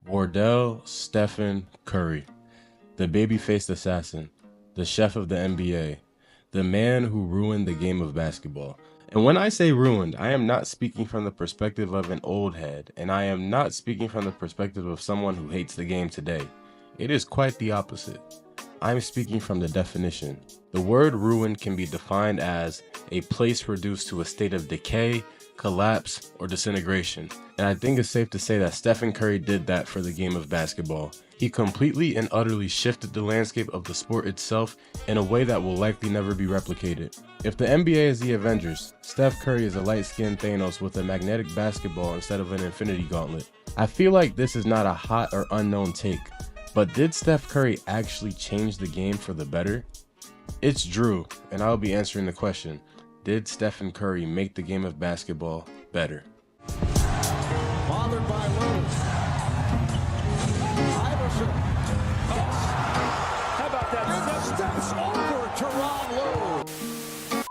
Wardell Stephen Curry, the baby-faced assassin, the chef of the NBA, the man who ruined the game of basketball. And when I say ruined, I am not speaking from the perspective of an old head, and I am not speaking from the perspective of someone who hates the game today. It is quite the opposite. I'm speaking from the definition. The word ruin can be defined as a place reduced to a state of decay, collapse, or disintegration. And I think it's safe to say that Stephen Curry did that for the game of basketball. He completely and utterly shifted the landscape of the sport itself in a way that will likely never be replicated. If the NBA is the Avengers, Steph Curry is a light-skinned Thanos with a magnetic basketball instead of an infinity gauntlet. I feel like this is not a hot or unknown take, but did Steph Curry actually change the game for the better? It's Drew, and I'll be answering the question, did Stephen Curry make the game of basketball better? Bothered by Lewis. Iverson. Yes. How about that? Steps over to Ron Lewis.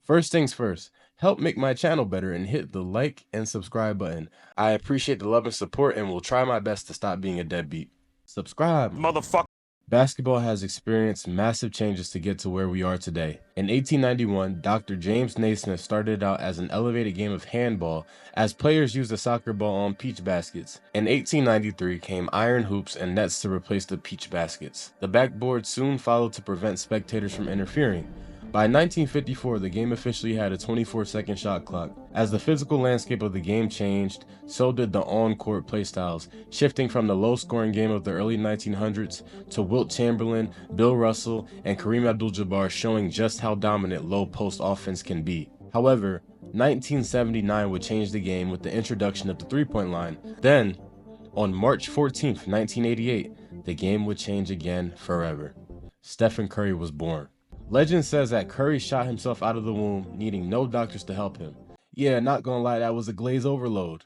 First things first, help make my channel better and hit the like and subscribe button. I appreciate the love and support and will try my best to stop being a deadbeat. Subscribe, Motherfucker. Basketball has experienced massive changes to get to where we are today. In 1891, Dr. James Naismith started out as an elevated game of handball as players used a soccer ball on peach baskets. In 1893 came iron hoops and nets to replace the peach baskets. The backboard soon followed to prevent spectators from interfering. By 1954, the game officially had a 24-second shot clock. As the physical landscape of the game changed, so did the on-court playstyles, shifting from the low-scoring game of the early 1900s to Wilt Chamberlain, Bill Russell, and Kareem Abdul-Jabbar showing just how dominant low-post offense can be. However, 1979 would change the game with the introduction of the three-point line. Then, on March 14, 1988, the game would change again forever. Stephen Curry was born. Legend says that Curry shot himself out of the womb, needing no doctors to help him. Yeah, not gonna lie, that was a glaze overload.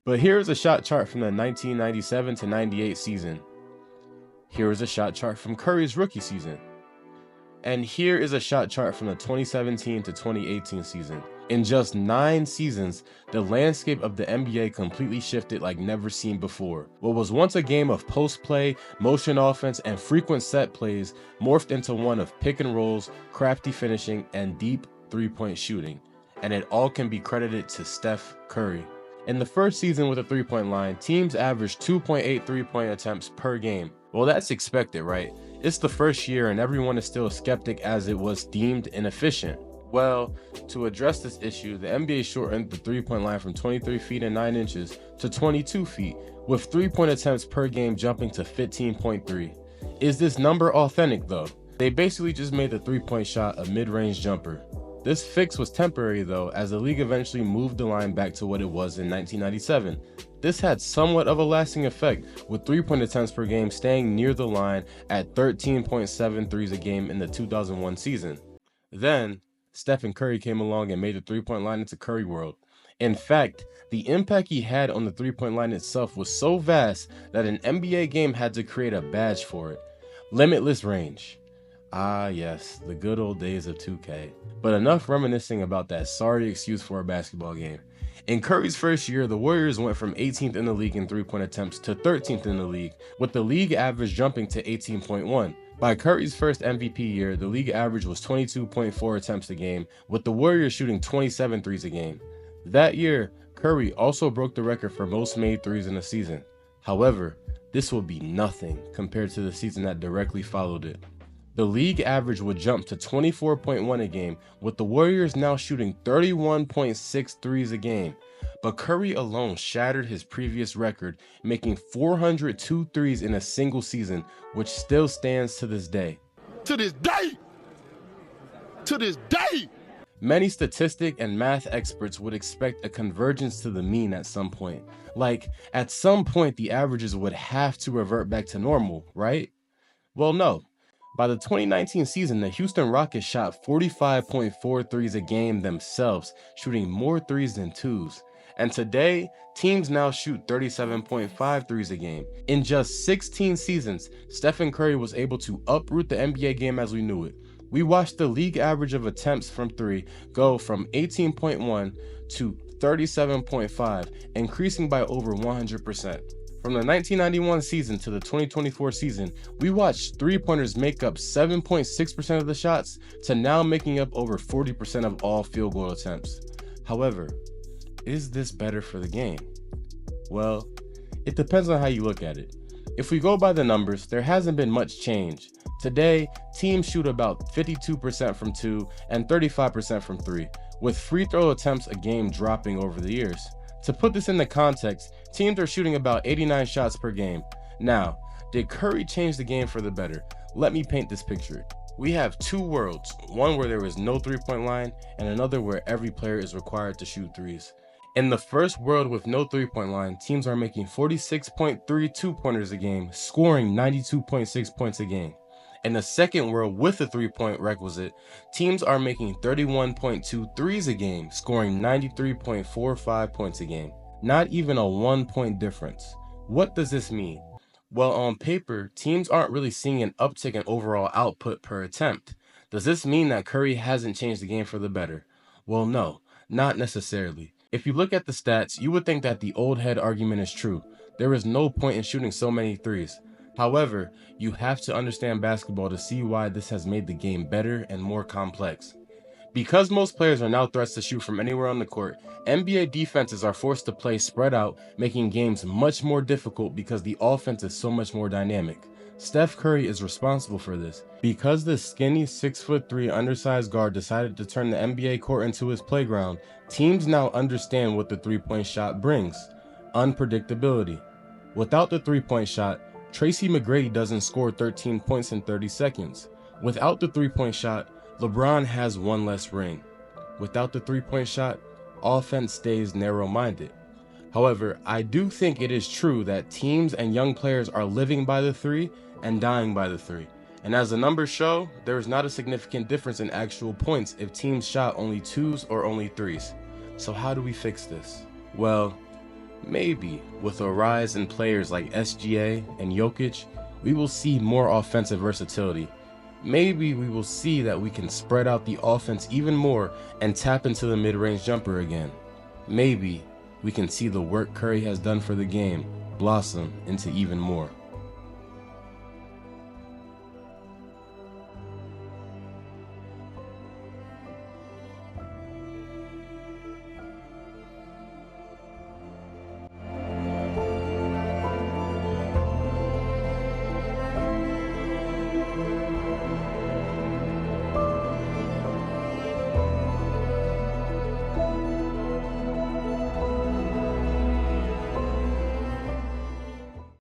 But here is a shot chart from the 1997 to 98 season. Here is a shot chart from Curry's rookie season. And here is a shot chart from the 2017 to 2018 season. In just 9 seasons, the landscape of the NBA completely shifted like never seen before. What was once a game of post play, motion offense, and frequent set plays morphed into one of pick and rolls, crafty finishing, and deep three-point shooting. And it all can be credited to Steph Curry. In the first season with a three-point line, teams averaged 2.8 three-point attempts per game. Well, that's expected, right? It's the first year and everyone is still a skeptic as it was deemed inefficient. Well, to address this issue, the NBA shortened the three-point line from 23 feet and 9 inches to 22 feet, with three-point attempts per game jumping to 15.3. Is this number authentic though? They basically just made the three-point shot a mid-range jumper. This fix was temporary though, as the league eventually moved the line back to what it was in 1997. This had somewhat of a lasting effect, with three-point attempts per game staying near the line at 13.7 threes a game in the 2001 season. Then, Stephen Curry came along and made the three-point line into Curry World. In fact, the impact he had on the three-point line itself was so vast that an NBA game had to create a badge for it. Limitless range. Ah yes, the good old days of 2K. But enough reminiscing about that sorry excuse for a basketball game. In Curry's first year, the Warriors went from 18th in the league in three-point attempts to 13th in the league, with the league average jumping to 18.1. By Curry's first MVP year, the league average was 22.4 attempts a game, with the Warriors shooting 27 threes a game. That year, Curry also broke the record for most made threes in a season. However, this will be nothing compared to the season that directly followed it. The league average would jump to 24.1 a game, with the Warriors now shooting 31.6 threes a game. But Curry alone shattered his previous record, making 402 threes in a single season, which still stands to this day. To this day! To this day! Many statistic and math experts would expect a convergence to the mean at some point. Like, at some point the averages would have to revert back to normal, right? Well, no. By the 2019 season, the Houston Rockets shot 45.4 threes a game themselves, shooting more threes than twos. And today, teams now shoot 37.5 threes a game. In just 16 seasons, Stephen Curry was able to uproot the NBA game as we knew it. We watched the league average of attempts from three go from 18.1 to 37.5, increasing by over 100%. From the 1991 season to the 2024 season, we watched three-pointers make up 7.6% of the shots to now making up over 40% of all field goal attempts. However, is this better for the game? Well, it depends on how you look at it. If we go by the numbers, there hasn't been much change. Today, teams shoot about 52% from 2 and 35% from 3, with free throw attempts a game dropping over the years. To put this into context, teams are shooting about 89 shots per game. Now, did Curry change the game for the better? Let me paint this picture. We have two worlds, one where there is no three-point line and another where every player is required to shoot threes. In the first world with no three-point line, teams are making 46.3 two-pointers a game, scoring 92.6 points a game. In the second world with a three-point requisite, teams are making 31.2 threes a game, scoring 93.45 points a game. Not even a 1-point difference. What does this mean? Well, on paper, teams aren't really seeing an uptick in overall output per attempt. Does this mean that Curry hasn't changed the game for the better? Well, no, not necessarily. If you look at the stats, you would think that the old head argument is true. There is no point in shooting so many threes. However, you have to understand basketball to see why this has made the game better and more complex. Because most players are now threats to shoot from anywhere on the court, NBA defenses are forced to play spread out, making games much more difficult because the offense is so much more dynamic. Steph Curry is responsible for this. Because this skinny 6'3" undersized guard decided to turn the NBA court into his playground, teams now understand what the three-point shot brings: unpredictability. Without the three-point shot, Tracy McGrady doesn't score 13 points in 30 seconds. Without the three-point shot, LeBron has one less ring. Without the three-point shot, offense stays narrow-minded. However, I do think it is true that teams and young players are living by the three and dying by the three. And as the numbers show, there is not a significant difference in actual points if teams shot only twos or only threes. So how do we fix this? Well, maybe with a rise in players like SGA and Jokic, we will see more offensive versatility. Maybe we will see that we can spread out the offense even more and tap into the mid-range jumper again. Maybe we can see the work Curry has done for the game blossom into even more.